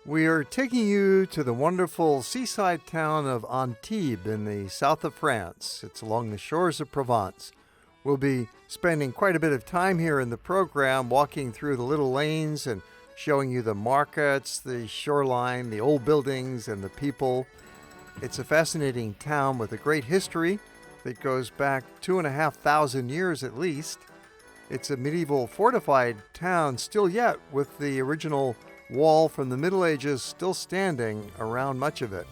We are taking you to the wonderful seaside town of Antibes in the south of France. It's along the shores of Provence. We'll be spending quite a bit of time here in the program, walking through the little lanes and showing you the markets, the shoreline, the old buildings, and the people. It's a fascinating town with a great history that goes back 2,500 years at least. It's a medieval fortified town still yet, with the original wall from the Middle Ages still standing around much of it.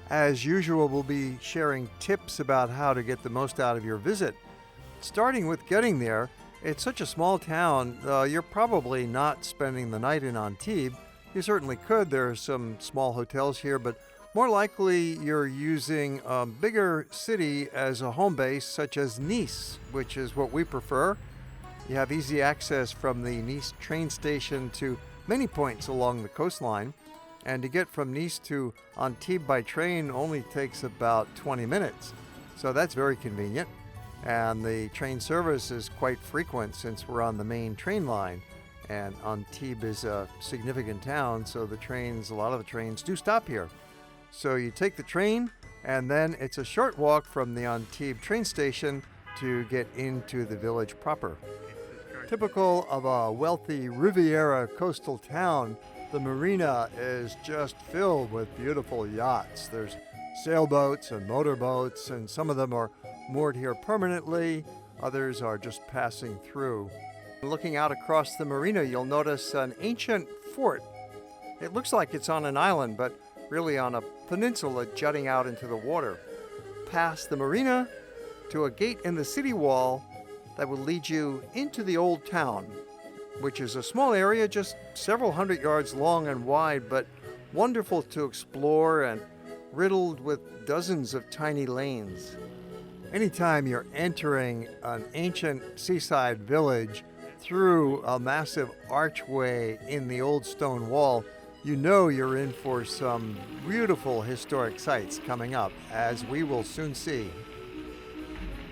As usual, we'll be sharing tips about how to get the most out of your visit. Starting with getting there, it's such a small town, you're probably not spending the night in Antibes. You certainly could. There are some small hotels here, but more likely you're using a bigger city as a home base, such as Nice, which is what we prefer. You have easy access from the Nice train station to many points along the coastline, and to get from Nice to Antibes by train only takes about 20 minutes, so that's very convenient. And the train service is quite frequent since we're on the main train line, and Antibes is a significant town, so a lot of the trains do stop here. So you take the train, and then it's a short walk from the Antibes train station to get into the village proper. Typical of a wealthy Riviera coastal town, the marina is just filled with beautiful yachts. There's sailboats and motorboats, and some of them are moored here permanently, others are just passing through. Looking out across the marina, you'll notice an ancient fort. It looks like it's on an island, but really on a peninsula jutting out into the water. Past the marina to a gate in the city wall that will lead you into the old town, which is a small area just several hundred yards long and wide, but wonderful to explore and riddled with dozens of tiny lanes. Anytime you're entering an ancient seaside village through a massive archway in the old stone wall, you know you're in for some beautiful historic sights coming up, as we will soon see.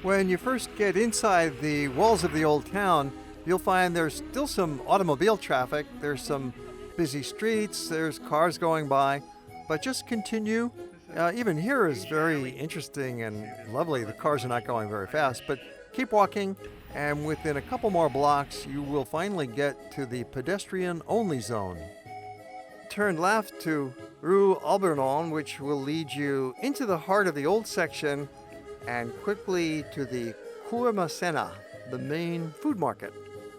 When you first get inside the walls of the old town, you'll find there's still some automobile traffic, there's some busy streets, there's cars going by, but just continue. Even here is very interesting and lovely. The cars are not going very fast, but keep walking, and within a couple more blocks, you will finally get to the pedestrian-only zone. Turn left to Rue Albernon, which will lead you into the heart of the old section and quickly to the Cour Masséna, the main food market.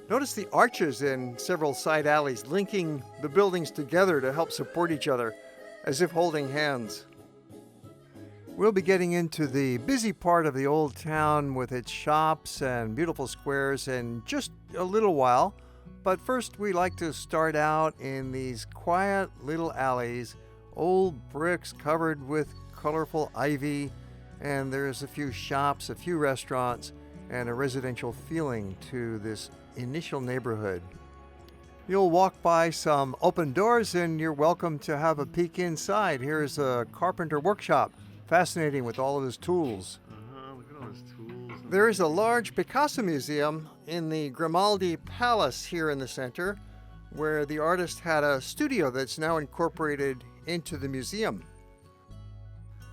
Notice the arches in several side alleys linking the buildings together to help support each other, as if holding hands. We'll be getting into the busy part of the old town with its shops and beautiful squares in just a little while. But first, we like to start out in these quiet little alleys, old bricks covered with colorful ivy, and there's a few shops, a few restaurants, and a residential feeling to this initial neighborhood. You'll walk by some open doors, and you're welcome to have a peek inside. Here's a carpenter workshop. Fascinating with all of his tools. Look at all his tools. There is a large Picasso museum in the Grimaldi Palace here in the center, where the artist had a studio that's now incorporated into the museum.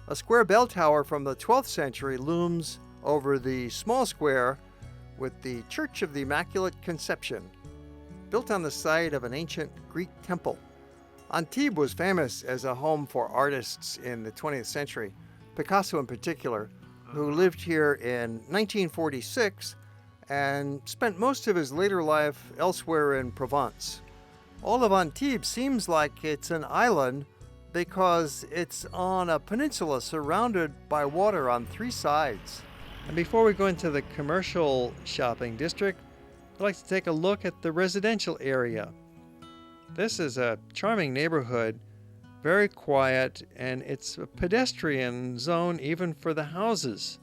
A square bell tower from the 12th century looms over the small square with the Church of the Immaculate Conception, built on the site of an ancient Greek temple. Antibes was famous as a home for artists in the 20th century, Picasso in particular, who lived here in 1946 and spent most of his later life elsewhere in Provence. All of Antibes seems like it's an island because it's on a peninsula surrounded by water on three sides. And before we go into the commercial shopping district, I'd like to take a look at the residential area. This is a charming neighborhood, very quiet, and it's a pedestrian zone even for the houses.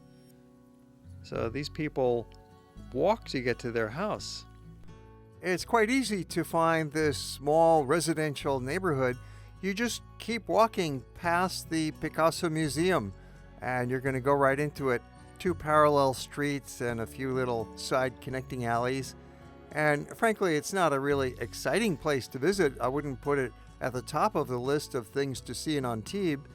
So these people walk to get to their house. It's quite easy to find this small residential neighborhood. You just keep walking past the Picasso Museum, and you're going to go right into it. 2 parallel streets and a few little side connecting alleys. And frankly, it's not a really exciting place to visit. I wouldn't put it at the top of the list of things to see in Antibes,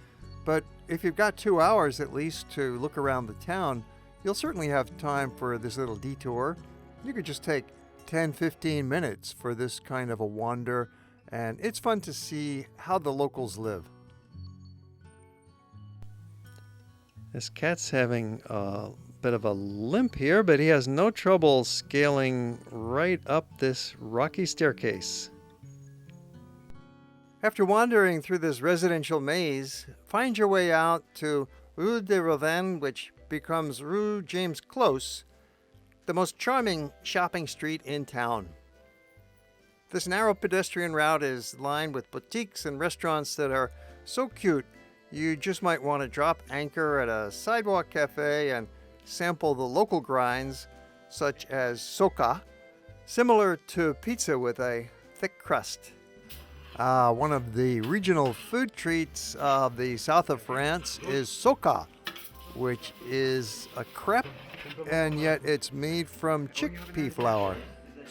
but if you've got 2 hours at least to look around the town, you'll certainly have time for this little detour. You could just take 10-15 minutes for this kind of a wander, and it's fun to see how the locals live. This cat's having a bit of a limp here, but he has no trouble scaling right up this rocky staircase. After wandering through this residential maze, find your way out to Rue de Verdun, which becomes Rue James Close, the most charming shopping street in town. This narrow pedestrian route is lined with boutiques and restaurants that are so cute you just might want to drop anchor at a sidewalk cafe and sample the local grinds, such as soca, similar to pizza with a thick crust. One of the regional food treats of the south of France is soca, which is a crepe, and yet it's made from chickpea flour.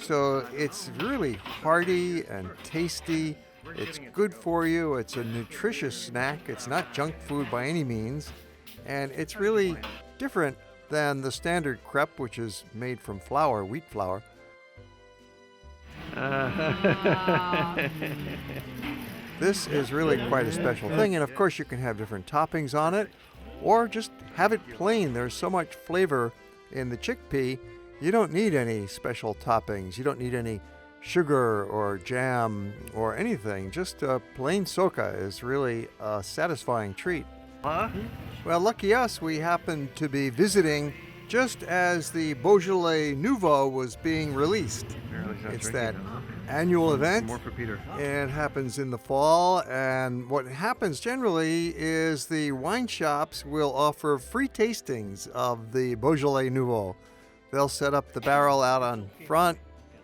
So it's really hearty and tasty. It's good for you. It's a nutritious snack. It's not junk food by any means. And it's really different than the standard crepe, which is made from flour, wheat flour. This is really quite a special thing, and of course you can have different toppings on it, or just have it plain. There's so much flavor in the chickpea, you don't need any special toppings. You don't need any sugar or jam or anything. Just a plain soca is really a satisfying treat. Well, lucky us, we happened to be visiting just as the Beaujolais Nouveau was being released. It's that annual event. More for Peter. It happens in the fall, and what happens generally is the wine shops will offer free tastings of the Beaujolais Nouveau. They'll set up the barrel out on front,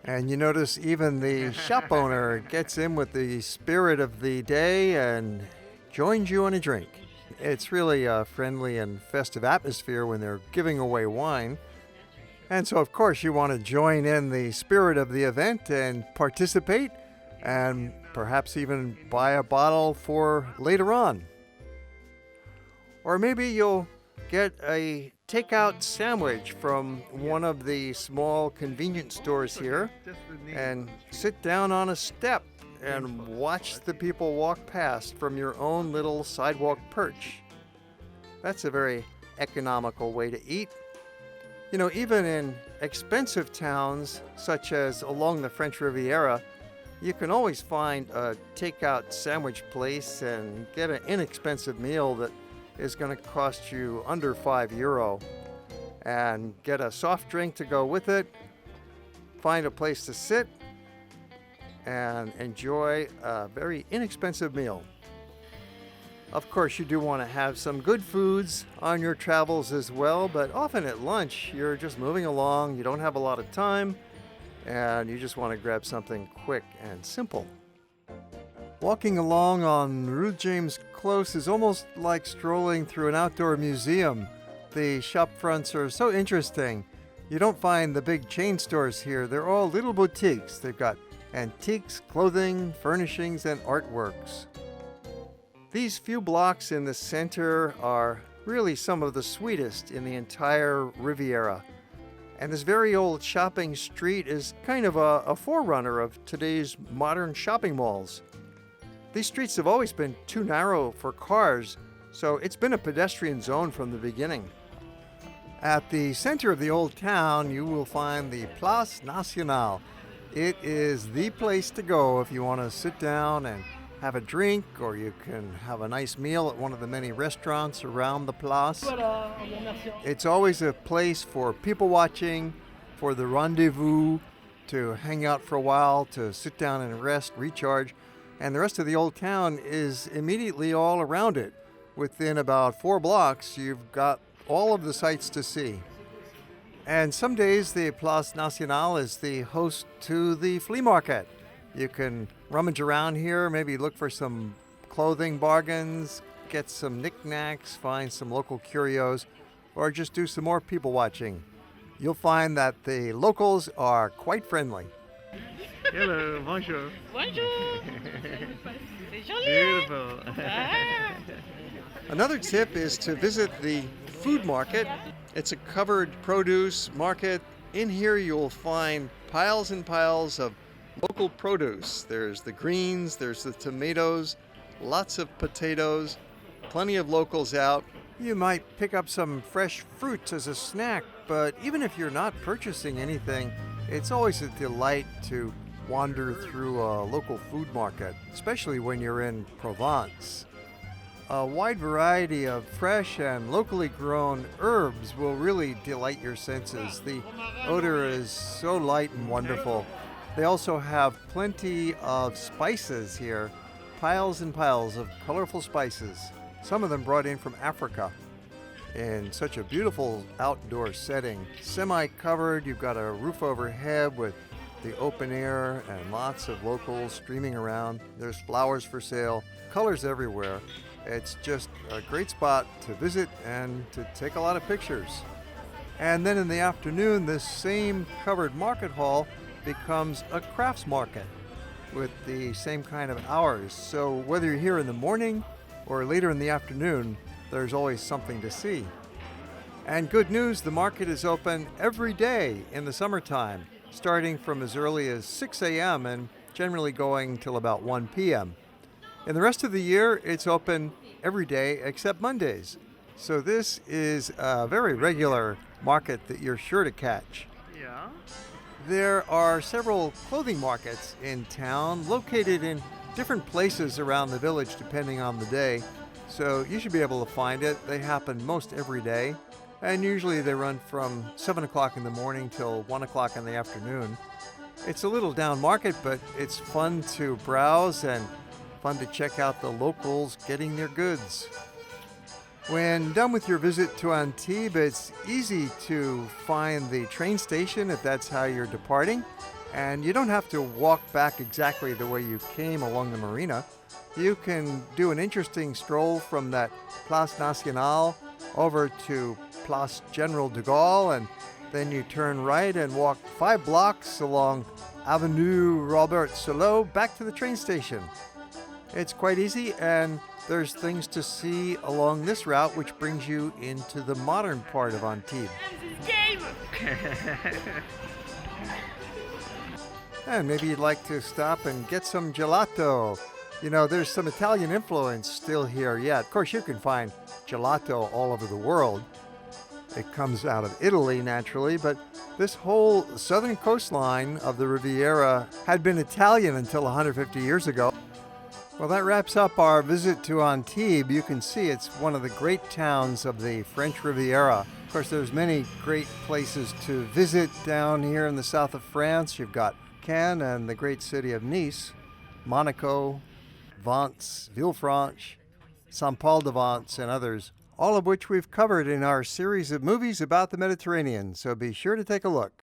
and you notice even the shop owner gets in with the spirit of the day and joins you in a drink. It's really a friendly and festive atmosphere when they're giving away wine. And so, of course, you want to join in the spirit of the event and participate, and perhaps even buy a bottle for later on. Or maybe you'll get a takeout sandwich from one of the small convenience stores here and sit down on a step and watch the people walk past from your own little sidewalk perch. That's a very economical way to eat. You know, even in expensive towns, such as along the French Riviera, you can always find a takeout sandwich place and get an inexpensive meal that is going to cost you under €5, and get a soft drink to go with it, find a place to sit, and enjoy a very inexpensive meal. Of course, you do want to have some good foods on your travels as well, but often at lunch, you're just moving along, you don't have a lot of time, and you just want to grab something quick and simple. Walking along on Rue James Close is almost like strolling through an outdoor museum. The shop fronts are so interesting. You don't find the big chain stores here. They're all little boutiques. They've got antiques, clothing, furnishings, and artworks. These few blocks in the center are really some of the sweetest in the entire Riviera. And this very old shopping street is kind of a forerunner of today's modern shopping malls. These streets have always been too narrow for cars, so it's been a pedestrian zone from the beginning. At the center of the old town, you will find the Place Nationale. It is the place to go if you want to sit down and have a drink, or you can have a nice meal at one of the many restaurants around the place. It's always a place for people watching, for the rendezvous, to hang out for a while, to sit down and rest, recharge. And the rest of the old town is immediately all around it. Within about 4 blocks, you've got all of the sights to see. And some days the Place Nationale is the host to the flea market. You can rummage around here, maybe look for some clothing bargains, get some knickknacks, find some local curios, or just do some more people watching. You'll find that the locals are quite friendly. Hello, bonjour. Bonjour. beautiful. Another tip is to visit the food market. It's a covered produce market. In here you'll find piles and piles of local produce. There's the greens, there's the tomatoes, lots of potatoes, plenty of locals out. You might pick up some fresh fruits as a snack, but even if you're not purchasing anything, it's always a delight to wander through a local food market, especially when you're in Provence. A wide variety of fresh and locally grown herbs will really delight your senses. The odor is so light and wonderful. They also have plenty of spices here, piles and piles of colorful spices, some of them brought in from Africa in such a beautiful outdoor setting. Semi-covered, you've got a roof overhead with the open air and lots of locals streaming around. There's flowers for sale, colors everywhere. It's just a great spot to visit and to take a lot of pictures. And then in the afternoon, this same covered market hall becomes a crafts market with the same kind of hours. So whether you're here in the morning or later in the afternoon, there's always something to see. And good news, the market is open every day in the summertime, starting from as early as 6 a.m. and generally going till about 1 p.m. In the rest of the year, it's open every day except Mondays. So this is a very regular market that you're sure to catch. Yeah. There are several clothing markets in town, located in different places around the village depending on the day. So you should be able to find it. They happen most every day. And usually they run from 7 o'clock in the morning till 1 o'clock in the afternoon. It's a little down market, but it's fun to browse and fun to check out the locals getting their goods. When done with your visit to Antibes, it's easy to find the train station if that's how you're departing, and you don't have to walk back exactly the way you came along the marina. You can do an interesting stroll from that Place Nationale over to Place General de Gaulle, and then you turn right and walk 5 blocks along Avenue Robert Solot back to the train station. It's quite easy, and there's things to see along this route which brings you into the modern part of Antibes. And maybe you'd like to stop and get some gelato. You know, there's some Italian influence still here yet. Of course, you can find gelato all over the world. It comes out of Italy, naturally, but this whole southern coastline of the Riviera had been Italian until 150 years ago. Well, that wraps up our visit to Antibes. You can see it's one of the great towns of the French Riviera. Of course, there's many great places to visit down here in the south of France. You've got Cannes and the great city of Nice, Monaco, Vence, Villefranche, Saint-Paul-de-Vence, and others, all of which we've covered in our series of movies about the Mediterranean, so be sure to take a look.